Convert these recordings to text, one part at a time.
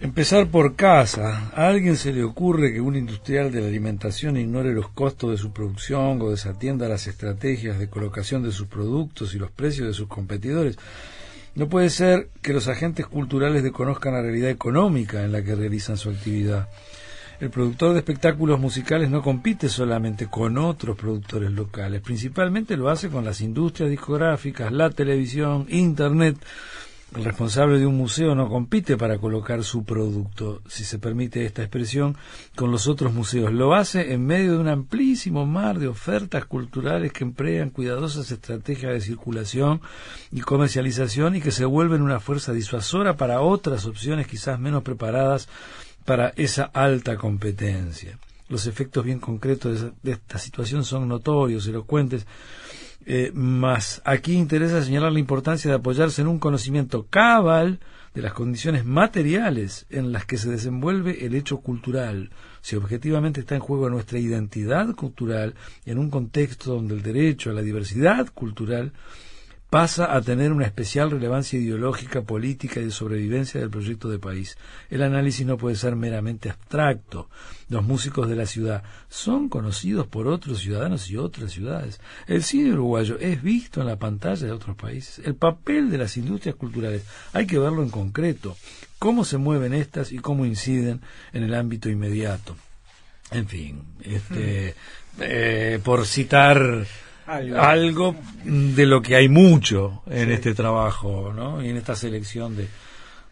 Empezar por casa. ¿A alguien se le ocurre que un industrial de la alimentación ignore los costos de su producción o desatienda las estrategias de colocación de sus productos y los precios de sus competidores? No puede ser que los agentes culturales desconozcan la realidad económica en la que realizan su actividad. El productor de espectáculos musicales no compite solamente con otros productores locales, principalmente lo hace con las industrias discográficas, la televisión, Internet. El responsable de un museo no compite para colocar su producto, si se permite esta expresión, con los otros museos. Lo hace en medio de un amplísimo mar de ofertas culturales que emplean cuidadosas estrategias de circulación y comercialización y que se vuelven una fuerza disuasora para otras opciones quizás menos preparadas para esa alta competencia. Los efectos bien concretos de esta situación son notorios, elocuentes, mas aquí interesa señalar la importancia de apoyarse en un conocimiento cabal de las condiciones materiales en las que se desenvuelve el hecho cultural, si objetivamente está en juego nuestra identidad cultural en un contexto donde el derecho a la diversidad cultural pasa a tener una especial relevancia ideológica, política y de sobrevivencia del proyecto de país. El análisis no puede ser meramente abstracto. Los músicos de la ciudad son conocidos por otros ciudadanos y otras ciudades. El cine uruguayo es visto en la pantalla de otros países. El papel de las industrias culturales hay que verlo en concreto. Cómo se mueven estas y cómo inciden en el ámbito inmediato. En fin, por citar algo de lo que hay mucho en este trabajo, ¿no? Y en esta selección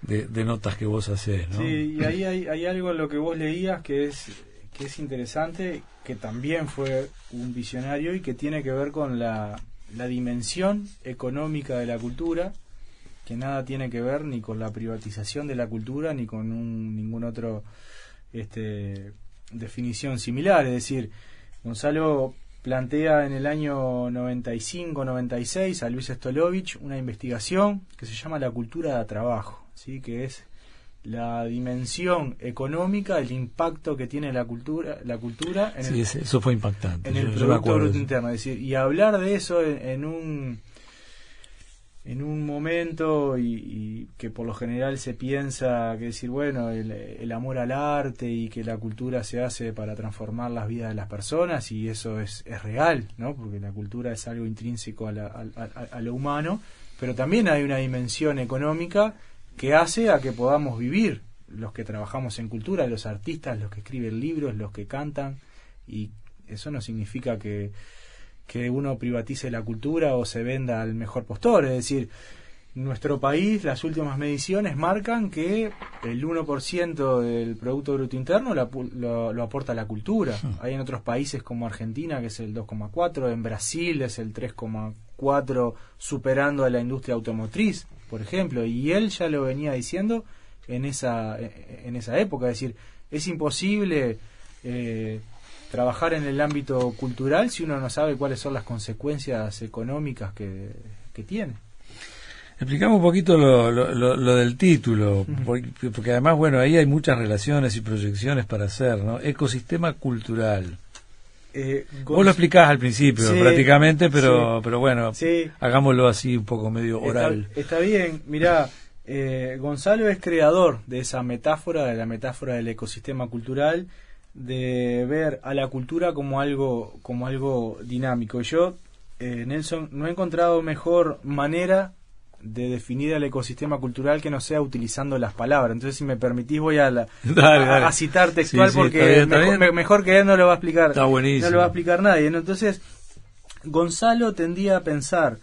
de notas que vos hacés, ¿no? Sí, y ahí hay algo en lo que vos leías que es interesante, que también fue un visionario y que tiene que ver con la dimensión económica de la cultura, que nada tiene que ver ni con la privatización de la cultura ni con ningún otro definición similar. Es decir, Gonzalo plantea en el año 95-96 a Luis Stolovich una investigación que se llama La cultura de trabajo, ¿sí? Que es la dimensión económica, el impacto que tiene la cultura en eso fue impactante, en el Producto Bruto Interno. Es decir, y hablar de eso en un momento y que por lo general se piensa que decir, bueno, el amor al arte y que la cultura se hace para transformar las vidas de las personas, y eso es real, ¿no? Porque la cultura es algo intrínseco a lo humano, pero también hay una dimensión económica que hace a que podamos vivir los que trabajamos en cultura, los artistas, los que escriben libros, los que cantan, y eso no significa que uno privatice la cultura o se venda al mejor postor. Es decir, en nuestro país las últimas mediciones marcan que el 1% del Producto Bruto Interno lo aporta la cultura. Hay en otros países como Argentina, que es el 2,4%, en Brasil es el 3,4%, superando a la industria automotriz, por ejemplo, y él ya lo venía diciendo en esa época. Es decir, es imposible trabajar en el ámbito cultural si uno no sabe cuáles son las consecuencias económicas que tiene. Explicamos un poquito lo del título, porque además, bueno, ahí hay muchas relaciones y proyecciones para hacer, ¿no? Ecosistema cultural. Vos lo explicás al principio, sí, prácticamente, pero bueno, sí, hagámoslo así un poco medio oral. Está bien, mirá, Gonzalo es creador de esa metáfora, de la metáfora del ecosistema cultural, de ver a la cultura como algo dinámico. Yo, Nelson, no he encontrado mejor manera de definir el ecosistema cultural que no sea utilizando las palabras. Entonces, si me permitís, voy a citar textual, sí, porque está bien. Mejor que él no lo va a explicar. Está buenísimo. No lo va a explicar nadie, ¿no? Entonces, Gonzalo tendía a pensar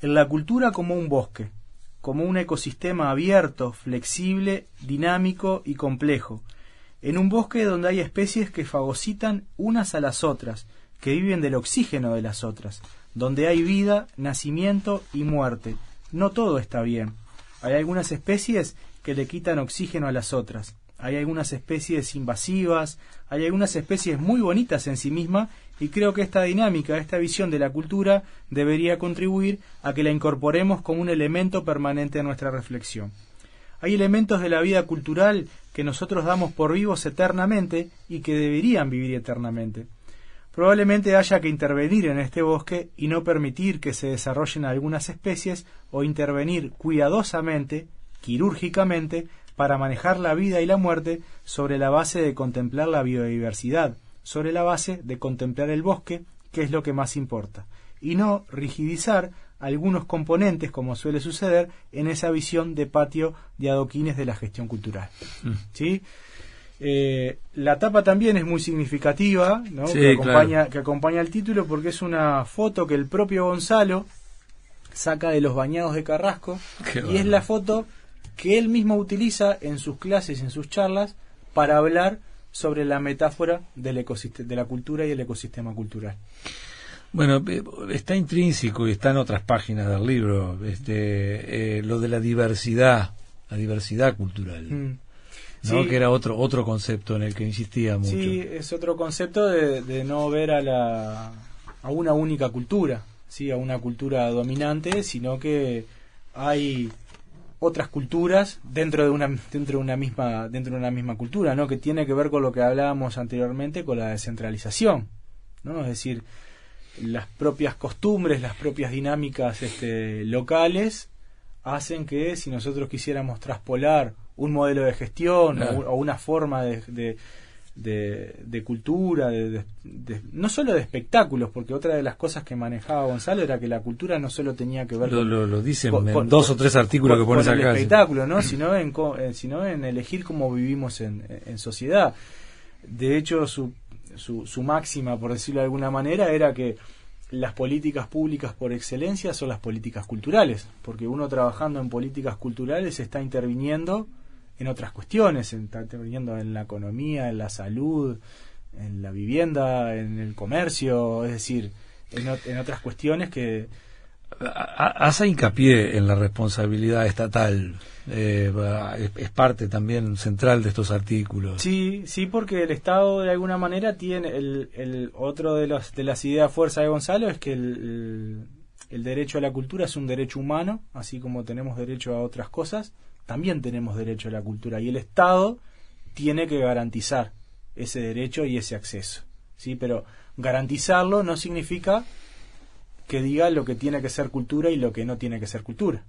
en la cultura como un bosque, como un ecosistema abierto, flexible, dinámico y complejo. En un bosque donde hay especies que fagocitan unas a las otras, que viven del oxígeno de las otras, donde hay vida, nacimiento y muerte. No todo está bien. Hay algunas especies que le quitan oxígeno a las otras. Hay algunas especies invasivas, hay algunas especies muy bonitas en sí mismas, y creo que esta dinámica, esta visión de la cultura debería contribuir a que la incorporemos como un elemento permanente de nuestra reflexión. Hay elementos de la vida cultural que nosotros damos por vivos eternamente y que deberían vivir eternamente. Probablemente haya que intervenir en este bosque y no permitir que se desarrollen algunas especies, o intervenir cuidadosamente, quirúrgicamente, para manejar la vida y la muerte sobre la base de contemplar la biodiversidad, sobre la base de contemplar el bosque, que es lo que más importa, y no rigidizar algunos componentes, como suele suceder en esa visión de patio de adoquines de la gestión cultural. ¿Sí? La tapa también es muy significativa, ¿no? Sí, que acompaña el título, porque es una foto que el propio Gonzalo saca de los bañados de Carrasco. Qué y bueno. es la foto que él mismo utiliza en sus clases, en sus charlas, para hablar sobre la metáfora del ecosistema, de la cultura y el ecosistema cultural. Bueno, está intrínseco y está en otras páginas del libro, lo de la diversidad cultural, ¿no? Sí. Que era otro concepto en el que insistía mucho. Sí, es otro concepto de no ver a una única cultura, ¿sí? A una cultura dominante, sino que hay otras culturas dentro de una misma cultura, ¿no? Que tiene que ver con lo que hablábamos anteriormente, con la descentralización, ¿no? Es decir, las propias costumbres, las propias dinámicas locales hacen que, si nosotros quisiéramos traspolar un modelo de gestión, claro, o una forma de cultura, no solo de espectáculos, porque otra de las cosas que manejaba Gonzalo era que la cultura no solo tenía que ver lo dicen en dos o tres artículos que pones con acá, el espectáculo, ¿no? sino en elegir cómo vivimos en sociedad. De hecho, su máxima, por decirlo de alguna manera, era que las políticas públicas por excelencia son las políticas culturales, porque uno trabajando en políticas culturales está interviniendo en otras cuestiones, está interviniendo en la economía, en la salud, en la vivienda, en el comercio, es decir, en otras cuestiones que... Hace hincapié en la responsabilidad estatal, es parte también central de estos artículos. Sí, porque el Estado de alguna manera tiene el otro de las ideas fuerza de Gonzalo es que el derecho a la cultura es un derecho humano, así como tenemos derecho a otras cosas, también tenemos derecho a la cultura, y el Estado tiene que garantizar ese derecho y ese acceso, ¿sí? Pero garantizarlo no significa que diga lo que tiene que ser cultura y lo que no tiene que ser cultura.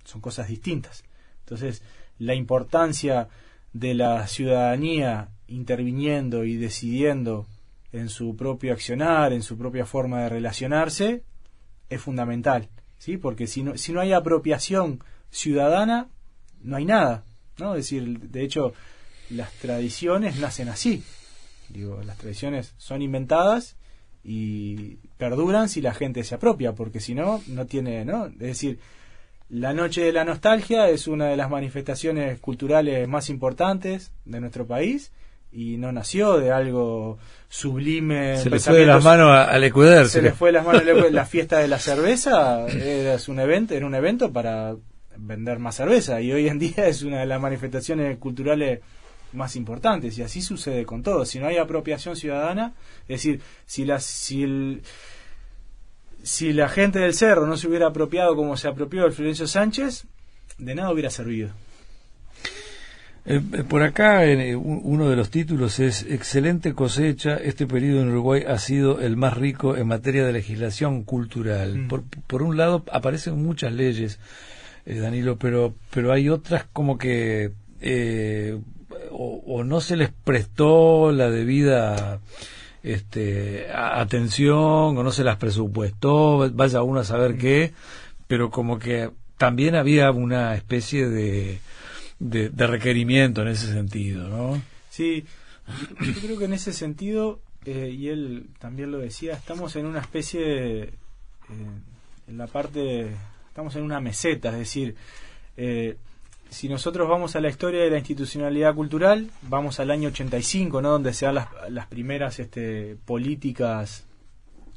Son cosas distintas. Entonces, la importancia de la ciudadanía interviniendo y decidiendo en su propio accionar, en su propia forma de relacionarse, es fundamental, ¿sí? Porque si no hay apropiación ciudadana, no hay nada, ¿no? Es decir, de hecho, las tradiciones nacen así. Las tradiciones son inventadas y perduran si la gente se apropia, porque si no, no tiene, ¿no? Es decir, la Noche de la Nostalgia es una de las manifestaciones culturales más importantes de nuestro país y no nació de algo sublime. Se le fue de las manos al Ecuador. Se le fue de las manos al Ecuador. La fiesta de la cerveza era un evento para vender más cerveza, y hoy en día es una de las manifestaciones culturales más importantes, y así sucede con todo. Si no hay apropiación ciudadana, es decir, si la gente del Cerro no se hubiera apropiado como se apropió el Florencio Sánchez, de nada hubiera servido. Por acá uno de los títulos es excelente cosecha, este periodo en Uruguay ha sido el más rico en materia de legislación cultural. Por un lado aparecen muchas leyes, Danilo, pero hay otras como que o no se les prestó la debida atención, o no se las presupuestó, vaya uno a saber qué, pero como que también había una especie de requerimiento en ese sentido, ¿no? Sí, yo creo que en ese sentido, y él también lo decía, estamos en una especie en la parte, estamos en una meseta, es decir, si nosotros vamos a la historia de la institucionalidad cultural, vamos al año 85, ¿no? Donde se dan las primeras políticas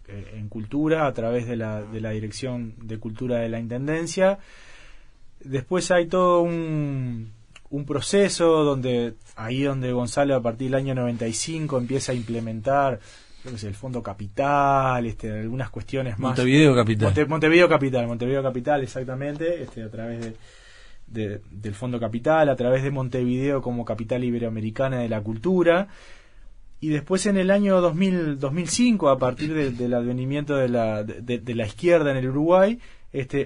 en cultura a través de la Dirección de Cultura de la Intendencia. Después hay todo un proceso donde Gonzalo, a partir del año 95, empieza a implementar, creo que es el Fondo Capital, algunas cuestiones más. Montevideo Capital. Montevideo Capital, exactamente, a través del Fondo Capital, a través de Montevideo como capital iberoamericana de la cultura. Y después, en el año 2005, a partir del advenimiento de la izquierda en el Uruguay,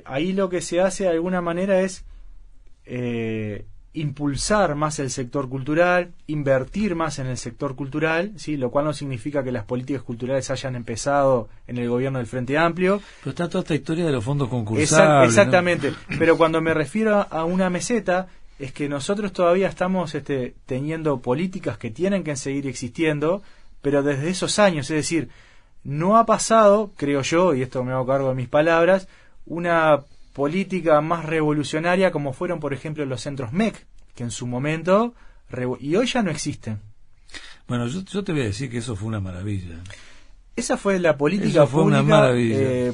ahí lo que se hace de alguna manera es impulsar más el sector cultural, invertir más en el sector cultural, ¿sí? Lo cual no significa que las políticas culturales hayan empezado en el gobierno del Frente Amplio. Pero está toda esta historia de los fondos concursables. Exactamente, ¿no? Pero cuando me refiero a una meseta, es que nosotros todavía estamos teniendo políticas que tienen que seguir existiendo, pero desde esos años, es decir, no ha pasado, creo yo, y esto me hago cargo de mis palabras, una política más revolucionaria como fueron, por ejemplo, los centros MEC, que en su momento, y hoy ya no existen. Bueno, yo te voy a decir que eso fue una maravilla. Esa fue la política pública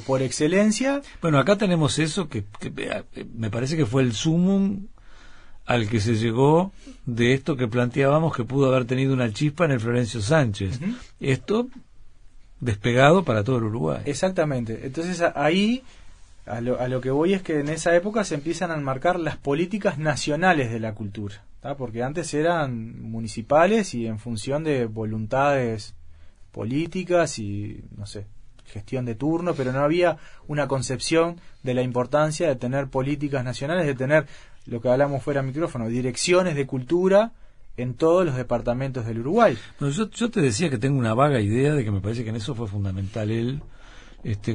por excelencia. Bueno, acá tenemos eso que me parece que fue el sumum al que se llegó de esto que planteábamos, que pudo haber tenido una chispa en el Florencio Sánchez. Uh-huh. Esto despegado para todo el Uruguay. Exactamente. Entonces ahí a lo que voy es que en esa época se empiezan a enmarcar las políticas nacionales de la cultura, ¿tá? Porque antes eran municipales y en función de voluntades políticas y, no sé, gestión de turno, pero no había una concepción de la importancia de tener políticas nacionales, de tener, lo que hablamos fuera de micrófono, direcciones de cultura en todos los departamentos del Uruguay. Bueno, yo te decía que tengo una vaga idea de que me parece que en eso fue fundamental él,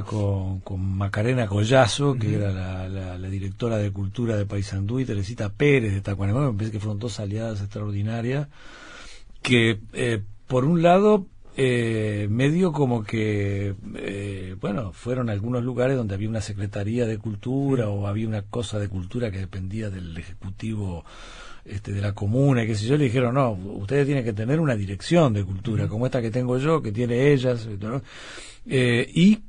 con Macarena Collazo, que era la directora de cultura de Paysandú, y Teresita Pérez de Tacuarembó. Me parece que fueron dos aliadas extraordinarias que por un lado medio como que fueron algunos lugares donde había una secretaría de cultura o había una cosa de cultura que dependía del ejecutivo de la comuna y qué sé yo. Le dijeron, no, ustedes tienen que tener una dirección de cultura como esta que tengo yo, que tiene ellas, ¿no? Y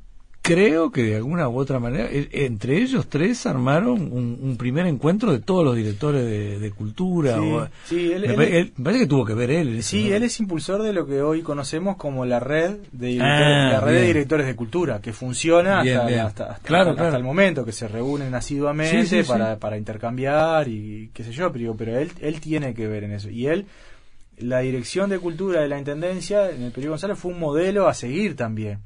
creo que de alguna u otra manera entre ellos tres armaron un primer encuentro de todos los directores de cultura. Sí, me parece que tuvo que ver él. Sí, ¿no? Él es impulsor de lo que hoy conocemos como la red de directores de cultura, que funciona hasta el momento, que se reúnen asiduamente para intercambiar y qué sé yo, pero él tiene que ver en eso. Y la dirección de cultura de la Intendencia en el periodo González fue un modelo a seguir también.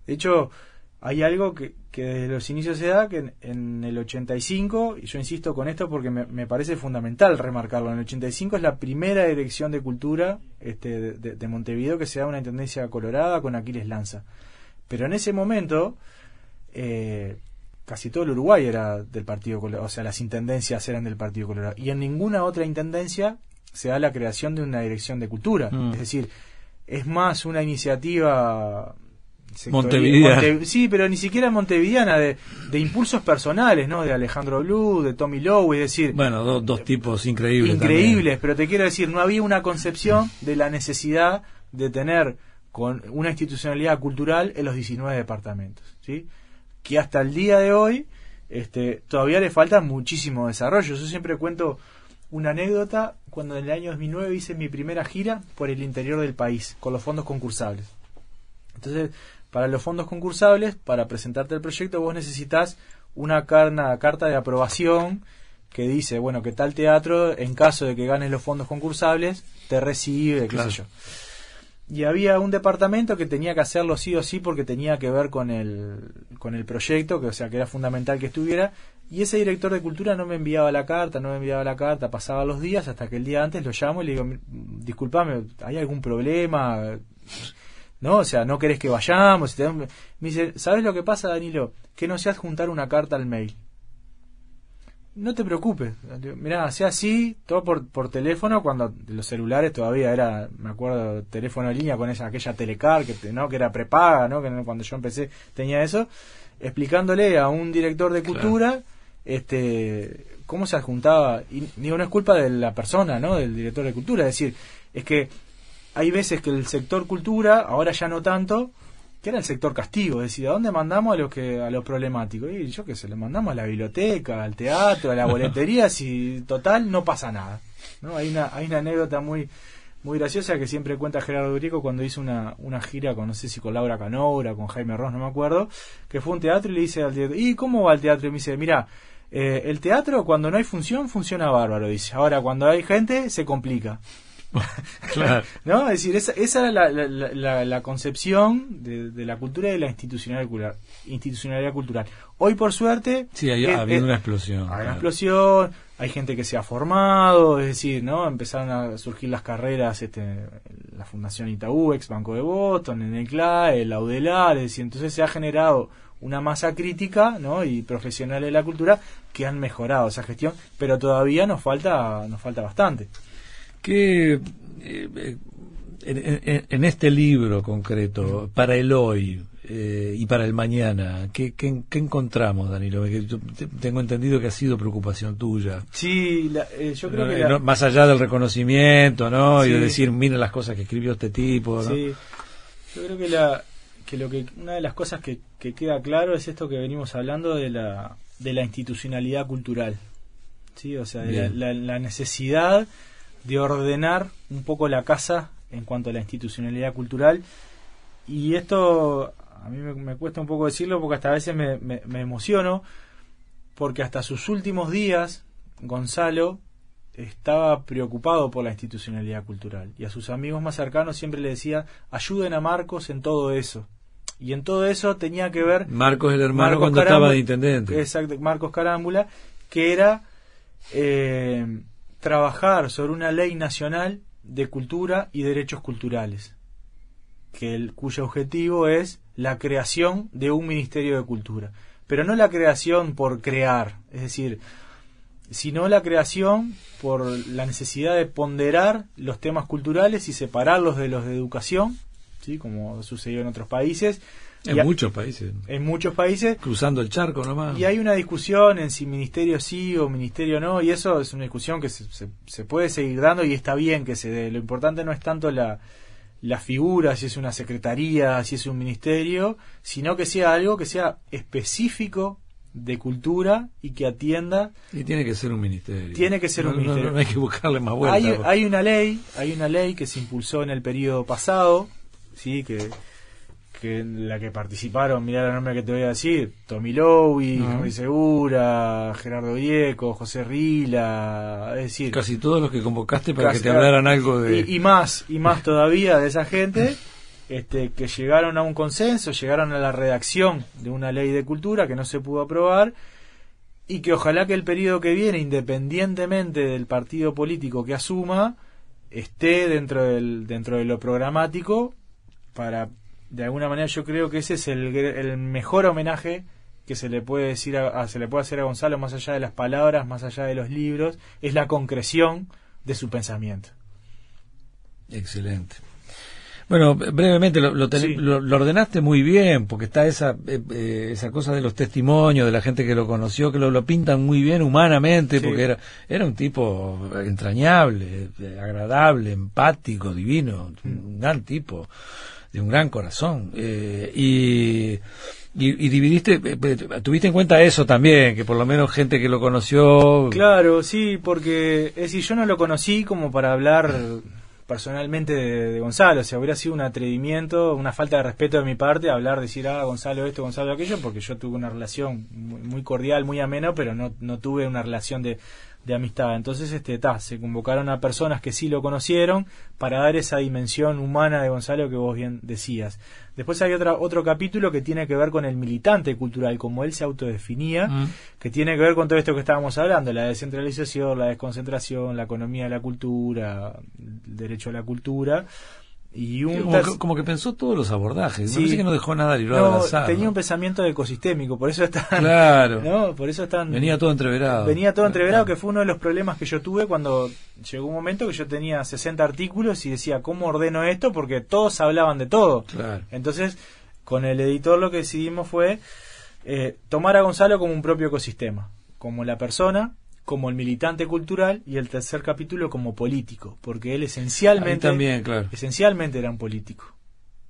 De hecho, hay algo que desde los inicios se da, que en el 85, y yo insisto con esto porque me parece fundamental remarcarlo, en el 85 es la primera dirección de cultura de Montevideo que se da una intendencia colorada con Aquiles Lanza. Pero en ese momento casi todo el Uruguay era del Partido Colorado, o sea, las intendencias eran del Partido Colorado, y en ninguna otra intendencia se da la creación de una dirección de cultura. Es decir, es más una iniciativa montevideana. Sí, pero ni siquiera montevideana, de impulsos personales, ¿no? De Alejandro Blue, de Tommy Lowe, es decir... Bueno, dos tipos increíbles. Increíbles, también. Pero te quiero decir, no había una concepción de la necesidad de tener con una institucionalidad cultural en los 19 departamentos, ¿sí? Que hasta el día de hoy todavía le falta muchísimo desarrollo. Yo siempre cuento una anécdota. Cuando en el año 2009 hice mi primera gira por el interior del país con los fondos concursables. Entonces, para los fondos concursables, para presentarte el proyecto, vos necesitas una carta de aprobación que dice, bueno, que tal teatro, en caso de que ganes los fondos concursables, te recibe, qué sé yo. Y había un departamento que tenía que hacerlo sí o sí porque tenía que ver con el proyecto, que que era fundamental que estuviera, y ese director de cultura no me enviaba la carta, pasaban los días, hasta que el día antes lo llamo y le digo, disculpame, ¿hay algún problema? ¿No? O sea, ¿no querés que vayamos? Me dice, ¿sabes lo que pasa, Danilo? Que no sé adjuntar una carta al mail. No te preocupes. Mirá, hacía así, todo por teléfono, cuando los celulares todavía era, me acuerdo, teléfono en línea con aquella Telecar, que era prepaga, ¿no? Que cuando yo empecé tenía eso, explicándole a un director de cultura, cómo se adjuntaba. Y digo, no es culpa de la persona, ¿no? Del director de cultura, es decir, es que hay veces que el sector cultura, ahora ya no tanto, que era el sector castigo, es decir, ¿a dónde mandamos a los problemáticos? Y yo qué sé, le mandamos a la biblioteca, al teatro, a la boletería, si total no pasa nada, ¿no? Hay una anécdota muy muy graciosa que siempre cuenta Gerardo Urico cuando hizo una gira con, no sé si con Laura Canora, con Jaime Ross, no me acuerdo, que fue a un teatro y le dice al director, ¿y cómo va el teatro? Y me dice, mira, el teatro cuando no hay función funciona bárbaro, dice, ahora cuando hay gente se complica. Claro. ¿No? Es decir, esa era la concepción de la cultura y de la institucionalidad cultural. Hoy, por suerte, sí, ha habido una explosión. Hay una explosión. hay gente que se ha formado, es decir, ¿no? Empezaron a surgir las carreras, la Fundación Itaú, ex Banco de Boston, en el CLAE, el Audelar, es decir, entonces se ha generado una masa crítica, ¿no? Y profesional de la cultura que han mejorado esa gestión, pero todavía nos falta bastante. Que en este libro concreto, para el hoy y para el mañana, ¿qué encontramos, Danilo? Que yo tengo entendido que ha sido preocupación tuya. Sí, yo creo que más allá del reconocimiento, ¿no? Sí. Y de decir, miren las cosas que escribió este tipo, ¿no? Sí, yo creo que una de las cosas que queda claro es esto que venimos hablando de la institucionalidad cultural, ¿sí? O sea, de la necesidad de ordenar un poco la casa en cuanto a la institucionalidad cultural. Y esto a mí me cuesta un poco decirlo porque hasta a veces me emociono, porque hasta sus últimos días Gonzalo estaba preocupado por la institucionalidad cultural, y a sus amigos más cercanos siempre le decía: ayuden a Marcos en todo eso. Y en todo eso tenía que ver Marcos, el hermano, cuando estaba de intendente. Exacto, Marcos Carámbula, que era trabajar sobre una ley nacional de cultura y derechos culturales, cuyo objetivo es la creación de un Ministerio de Cultura, pero no la creación por crear, es decir, sino la creación por la necesidad de ponderar los temas culturales y separarlos de los de educación, ¿sí? Como sucedió en otros países. En muchos países. En muchos países. Cruzando el charco nomás. Y hay una discusión en si ministerio sí o ministerio no, y eso es una discusión que se puede seguir dando y está bien que se dé. Lo importante no es tanto la figura, si es una secretaría, si es un ministerio, sino que sea algo que sea específico de cultura y que atienda. Y tiene que ser un ministerio. Tiene que ser un ministerio. No hay que buscarle más vuelta. Hay una ley que se impulsó en el periodo pasado, sí, que en la que participaron, mirá el nombre que te voy a decir: Tommy Lowy, Henry Segura, Gerardo Vieco, José Rila, es decir, casi todos los que convocaste para que te hablaran algo de... y más todavía de esa gente, que llegaron a un consenso, llegaron a la redacción de una ley de cultura que no se pudo aprobar, y que ojalá que el periodo que viene, independientemente del partido político que asuma, esté dentro de lo programático para... De alguna manera yo creo que ese es el mejor homenaje que se le puede decir se le puede hacer a Gonzalo, más allá de las palabras, más allá de los libros, es la concreción de su pensamiento. Excelente. Bueno, brevemente lo ordenaste muy bien, porque está esa cosa de los testimonios de la gente que lo conoció, que lo pintan muy bien humanamente, sí. Porque era un tipo entrañable, agradable, empático, divino, un gran tipo, de un gran corazón, y dividiste, tuviste en cuenta eso también, que por lo menos gente que lo conoció... Claro, sí, porque es decir, yo no lo conocí como para hablar personalmente de Gonzalo, o sea, hubiera sido un atrevimiento, una falta de respeto de mi parte hablar, decir, Gonzalo esto, Gonzalo aquello, porque yo tuve una relación muy cordial, muy amena, pero no tuve una relación de amistad. Entonces se convocaron a personas que sí lo conocieron para dar esa dimensión humana de Gonzalo que vos bien decías. Después hay otro capítulo que tiene que ver con el militante cultural, como él se autodefinía, que tiene que ver con todo esto que estábamos hablando: la descentralización, la desconcentración, la economía de la cultura, el derecho a la cultura. Y como que pensó todos los abordajes, sí. Me parece que no dejó nada librado al azar. Tenía un pensamiento ecosistémico, por eso claro. ¿no? Por eso venía todo entreverado. Que fue uno de los problemas que yo tuve cuando llegó un momento que yo tenía 60 artículos y decía, ¿cómo ordeno esto? Porque todos hablaban de todo. Claro. Entonces, con el editor lo que decidimos fue tomar a Gonzalo como un propio ecosistema, como la persona, como el militante cultural, y el tercer capítulo como político, porque él esencialmente era un político.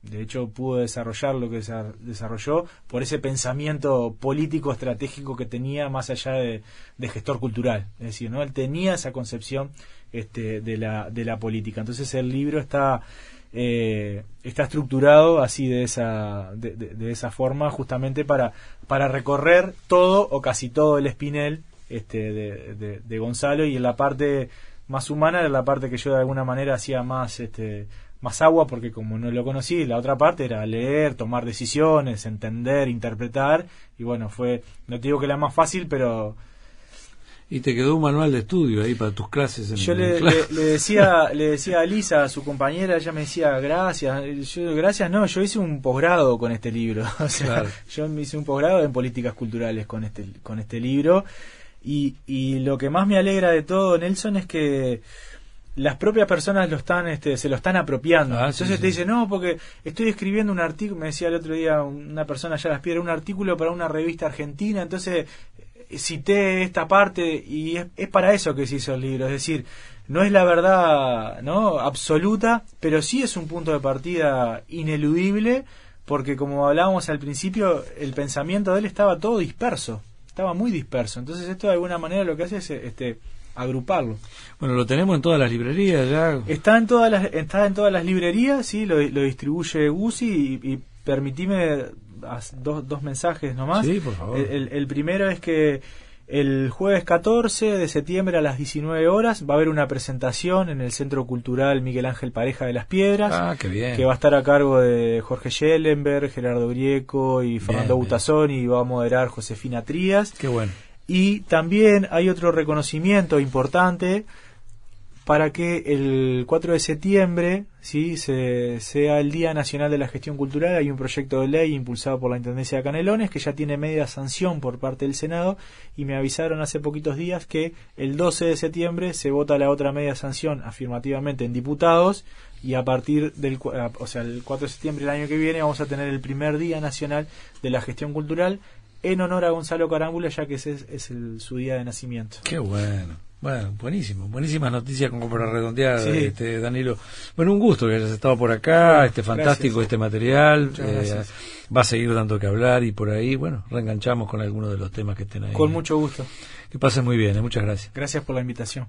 De hecho, pudo desarrollar lo que desarrolló por ese pensamiento político estratégico que tenía más allá de gestor cultural. Es decir, ¿no? Él tenía esa concepción de la política. Entonces el libro está estructurado así de esa forma, justamente para recorrer todo o casi todo el espinel de Gonzalo, y en la parte más humana era la parte que yo de alguna manera hacía más agua, porque como no lo conocí, la otra parte era leer, tomar decisiones, entender, interpretar, y bueno, no te digo que la más fácil, pero Y te quedó un manual de estudio ahí para tus clases. Yo le decía a Lisa, a su compañera, ella me decía gracias. Gracias, no, yo hice un posgrado con este libro. O sea, claro. Yo me hice un posgrado en políticas culturales con este libro. Y lo que más me alegra de todo, Nelson, es que las propias personas se lo están apropiando. Entonces te dicen, no, porque estoy escribiendo un artículo, me decía el otro día una persona allá a las Piedras, un artículo para una revista argentina, entonces cité esta parte y es para eso que se hizo el libro. Es decir, no es la verdad, ¿no?, absoluta, pero sí es un punto de partida ineludible, porque como hablábamos al principio, el pensamiento de él estaba todo disperso, estaba muy disperso. Entonces esto de alguna manera lo que hace es agruparlo. Bueno, lo tenemos en todas las librerías ya. Está en todas las librerías, sí, lo distribuye Guzzi y permitime dos mensajes nomás. Sí, por favor. El primero es que el jueves 14 de septiembre a las 19 horas va a haber una presentación en el Centro Cultural Miguel Ángel Pareja de Las Piedras. Ah, qué bien. Que va a estar a cargo de Jorge Schellenberg, Gerardo Grieco y Fernando Butazón, y va a moderar Josefina Trías. Qué bueno. Y también hay otro reconocimiento importante para que el 4 de septiembre, ¿sí?, sea el Día Nacional de la Gestión Cultural. Hay un proyecto de ley impulsado por la Intendencia de Canelones que ya tiene media sanción por parte del Senado, y me avisaron hace poquitos días que el 12 de septiembre se vota la otra media sanción afirmativamente en diputados, y a partir el 4 de septiembre del año que viene vamos a tener el primer Día Nacional de la Gestión Cultural en honor a Gonzalo Carámbula, ya que ese es su día de nacimiento. Qué bueno. Bueno, buenísimo, buenísimas noticias como para redondear, sí. Danilo. Bueno, un gusto que hayas estado por acá, fantástico gracias. Material, Gracias. Va a seguir dando que hablar, y por ahí, bueno, reenganchamos con algunos de los temas que estén ahí. Con mucho gusto. Que pasen muy bien, muchas gracias. Gracias por la invitación.